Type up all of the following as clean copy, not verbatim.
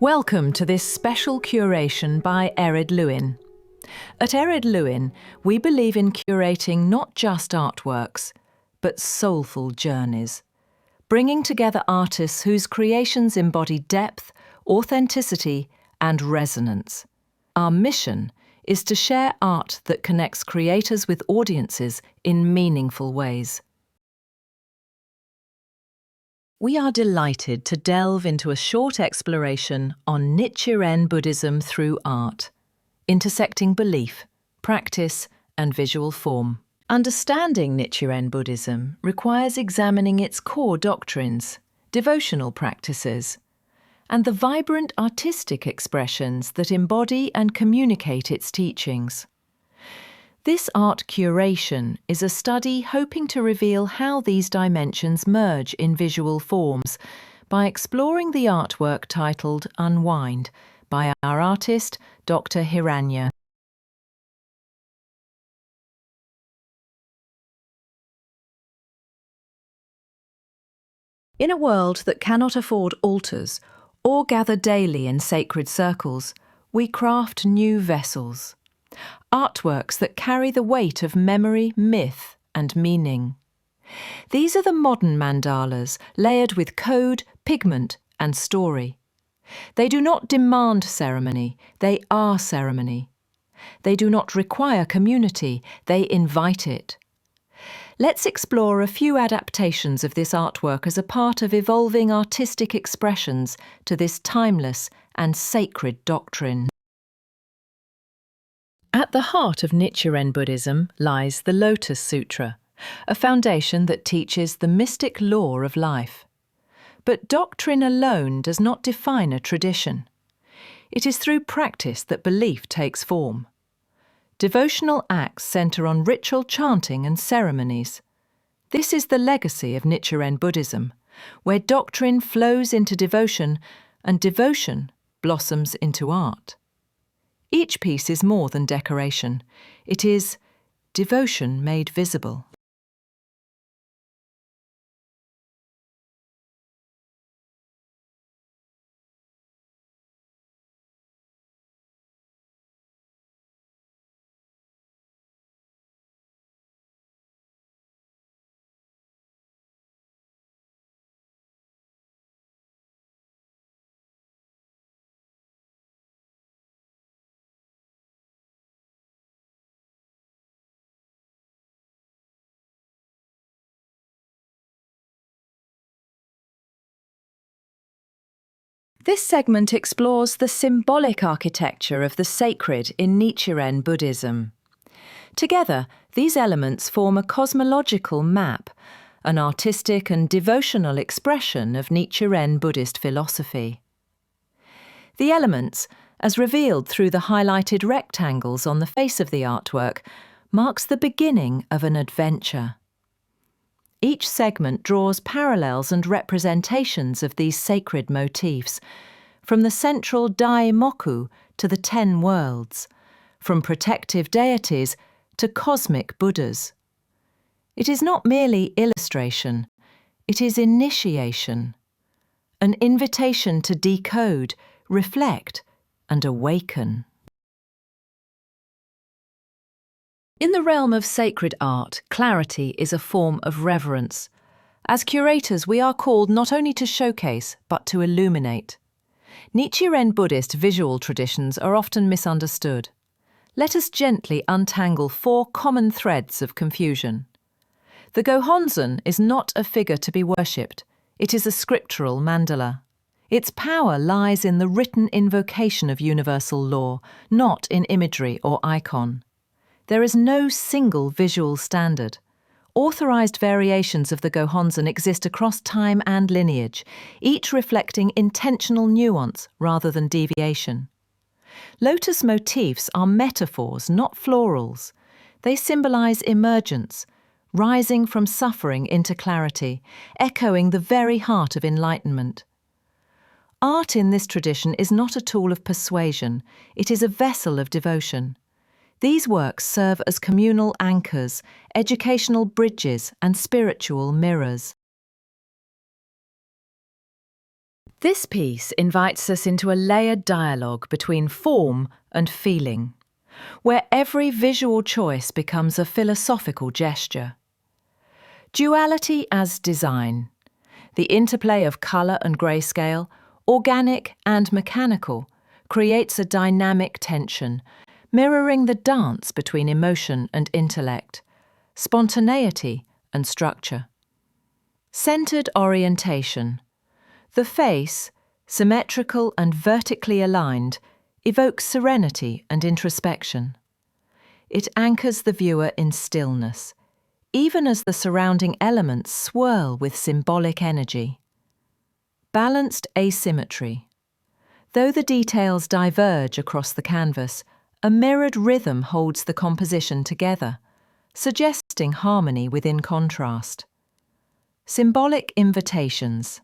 Welcome to this special curation by ERED LUIN. At ERED LUIN, we believe in curating not just artworks, but soulful journeys, bringing together artists whose creations embody depth, authenticity, and resonance. Our mission is to share art that connects creators with audiences in meaningful ways. We are delighted to delve into a short exploration on Nichiren Buddhism through art, intersecting belief, practice, and visual form. Understanding Nichiren Buddhism requires examining its core doctrines, devotional practices, and the vibrant artistic expressions that embody and communicate its teachings. This art curation is a study hoping to reveal how these dimensions merge in visual forms by exploring the artwork titled Unwind by our artist, Dr. Hiranya. In a world that cannot afford altars or gather daily in sacred circles, we craft new vessels. Artworks that carry the weight of memory, myth, and meaning. These are the modern mandalas, layered with code, pigment, and story. They do not demand ceremony, they are ceremony. They do not require community, they invite it. Let's explore a few adaptations of this artwork as a part of evolving artistic expressions to this timeless and sacred doctrine. At the heart of Nichiren Buddhism lies the Lotus Sutra, a foundation that teaches the mystic law of life. But doctrine alone does not define a tradition. It is through practice that belief takes form. Devotional acts center on ritual chanting and ceremonies. This is the legacy of Nichiren Buddhism, where doctrine flows into devotion and devotion blossoms into art. Each piece is more than decoration. It is devotion made visible. This segment explores the symbolic architecture of the sacred in Nichiren Buddhism. Together, these elements form a cosmological map, an artistic and devotional expression of Nichiren Buddhist philosophy. The elements, as revealed through the highlighted rectangles on the face of the artwork, marks the beginning of an adventure. Each segment draws parallels and representations of these sacred motifs, from the central Daimoku to the 10 worlds, from protective deities to cosmic Buddhas. It is not merely illustration, it is initiation, an invitation to decode, reflect, and awaken. In the realm of sacred art, clarity is a form of reverence. As curators, we are called not only to showcase, but to illuminate. Nichiren Buddhist visual traditions are often misunderstood. Let us gently untangle 4 common threads of confusion. The Gohonzon is not a figure to be worshipped. It is a scriptural mandala. Its power lies in the written invocation of universal law, not in imagery or icon. There is no single visual standard. Authorized variations of the Gohonzon exist across time and lineage, each reflecting intentional nuance rather than deviation. Lotus motifs are metaphors, not florals. They symbolize emergence, rising from suffering into clarity, echoing the very heart of enlightenment. Art in this tradition is not a tool of persuasion, it is a vessel of devotion. These works serve as communal anchors, educational bridges, and spiritual mirrors. This piece invites us into a layered dialogue between form and feeling, where every visual choice becomes a philosophical gesture. Duality as design. The interplay of colour and grayscale, organic and mechanical, creates a dynamic tension, mirroring the dance between emotion and intellect, spontaneity and structure. Centered orientation. The face, symmetrical and vertically aligned, evokes serenity and introspection. It anchors the viewer in stillness, even as the surrounding elements swirl with symbolic energy. Balanced asymmetry. Though the details diverge across the canvas, a mirrored rhythm holds the composition together, suggesting harmony within contrast. Symbolic invitations.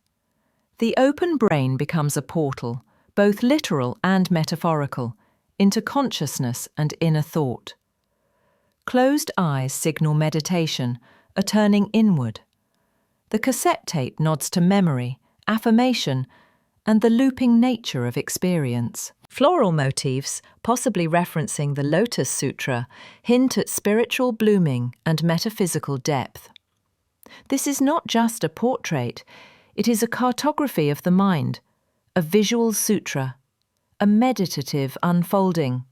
The open brain becomes a portal, both literal and metaphorical, into consciousness and inner thought. Closed eyes signal meditation, a turning inward. The cassette tape nods to memory, affirmation, and the looping nature of experience. Floral motifs, possibly referencing the Lotus Sutra, hint at spiritual blooming and metaphysical depth. This is not just a portrait, it is a cartography of the mind, a visual sutra, a meditative unfolding.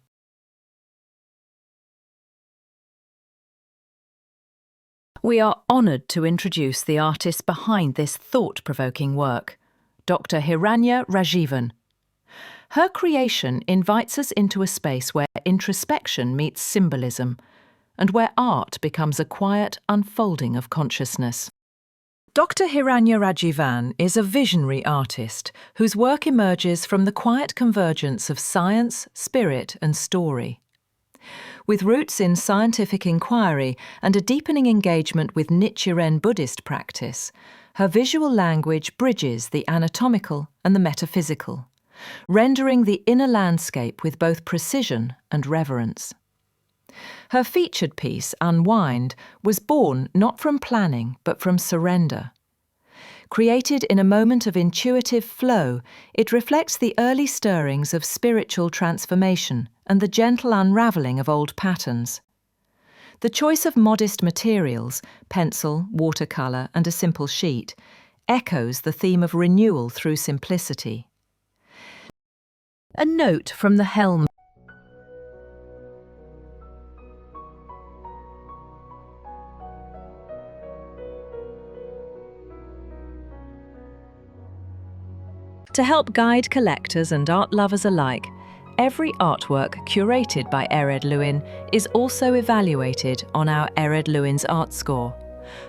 We are honoured to introduce the artist behind this thought-provoking work, Dr. Hiranya Rajivan. Her creation invites us into a space where introspection meets symbolism, and where art becomes a quiet unfolding of consciousness. Dr. Hiranya Rajivan is a visionary artist whose work emerges from the quiet convergence of science, spirit, and story. With roots in scientific inquiry and a deepening engagement with Nichiren Buddhist practice, her visual language bridges the anatomical and the metaphysical, rendering the inner landscape with both precision and reverence. Her featured piece, Unwind, was born not from planning but from surrender. Created in a moment of intuitive flow, it reflects the early stirrings of spiritual transformation and the gentle unravelling of old patterns. The choice of modest materials, pencil, watercolour, and a simple sheet, echoes the theme of renewal through simplicity. A note from the helm. To help guide collectors and art lovers alike, every artwork curated by ERED LUIN is also evaluated on our ERED LUIN's art score,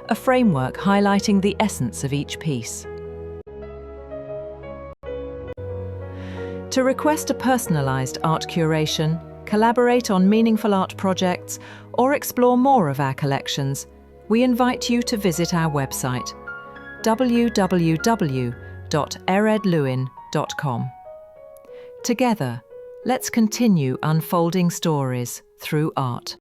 a framework highlighting the essence of each piece. To request a personalised art curation, collaborate on meaningful art projects, or explore more of our collections, we invite you to visit our website, www.eredluin.com. Together, let's continue unfolding stories through art.